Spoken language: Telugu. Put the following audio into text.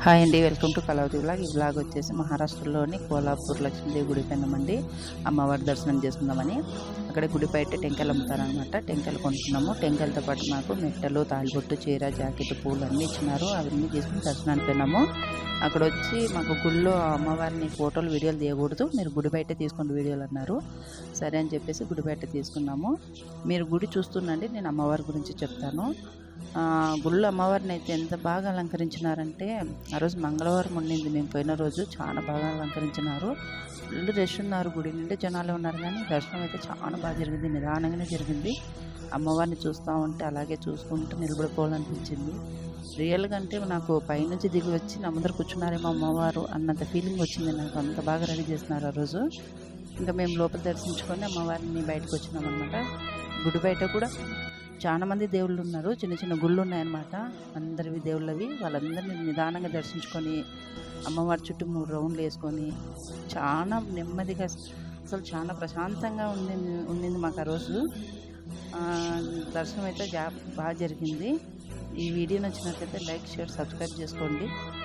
హాయ్ అండి, వెల్కమ్ టు కలవతి వ్లాగ్. ఈ వ్లాగ్ వచ్చేసి మహారాష్ట్రలోని కోల్హాపూర్ లక్ష్మీదేవి గుడికి వెళ్ళామండి. అమ్మవారి దర్శనం చేసుకుందామని. అక్కడ గుడి బయట టెంకాయలు అమ్ముతారనమాట. టెంకాయలు కొనుక్కున్నాము. టెంకాయలతో పాటు మాకు మెట్టలు, తాలిబొట్టు, చీర, జాకెట్, పూలు అన్నీ ఇచ్చినారు. అవన్నీ తీసుకుని దర్శనానికి వెళ్ళాము. అక్కడ వచ్చి మాకు గుళ్ళో అమ్మవారిని ఫోటోలు, వీడియోలు తీయకూడదు, మీరు గుడి బయట తీసుకోండి వీడియోలు అన్నారు. సరే అని చెప్పేసి గుడి బయట తీసుకున్నాము. మీరు గుడి చూస్తుండండి, నేను అమ్మవారి గురించి చెప్తాను. గుళ్ళు అమ్మవారిని అయితే ఎంత బాగా అలంకరించినారంటే, ఆ రోజు మంగళవారం ఉండింది, మేము పోయిన రోజు చాలా బాగా అలంకరించినారు. ఫుల్ రష్ ఉన్నారు, గుడి నుండి జనాలు ఉన్నారు. కానీ దర్శనం అయితే చాలా బాగా జరిగింది, నిదానంగానే జరిగింది. అమ్మవారిని చూస్తూ ఉంటే అలాగే చూసుకుంటూ నిలబడిపోవాలనిపించింది. రియల్గా అంటే నాకు పైనుంచి దిగి వచ్చి నా ముందర కూర్చున్నారేమో అమ్మవారు అన్నంత ఫీలింగ్ వచ్చింది నాకు. అంత బాగా రెడీ చేస్తున్నారు ఆ రోజు. ఇంకా మేము లోపల దర్శించుకొని అమ్మవారిని బయటకు వచ్చినాం అనమాట. గుడి బయట కూడా చాలా మంది దేవుళ్ళు ఉన్నారు, చిన్న చిన్న గుళ్ళు ఉన్నాయన్నమాట. అందరివి దేవుళ్ళవి. వాళ్ళందరినీ నిదానంగా దర్శించుకొని అమ్మవారి చుట్టూ 3 రౌండ్లు వేసుకొని చాలా నెమ్మదిగా, అసలు చాలా ప్రశాంతంగా ఉండింది మాకు ఆ రోజు. దర్శనం అయితే బాగా జరిగింది. ఈ వీడియో నచ్చినట్లయితే లైక్, షేర్, సబ్స్క్రైబ్ చేసుకోండి.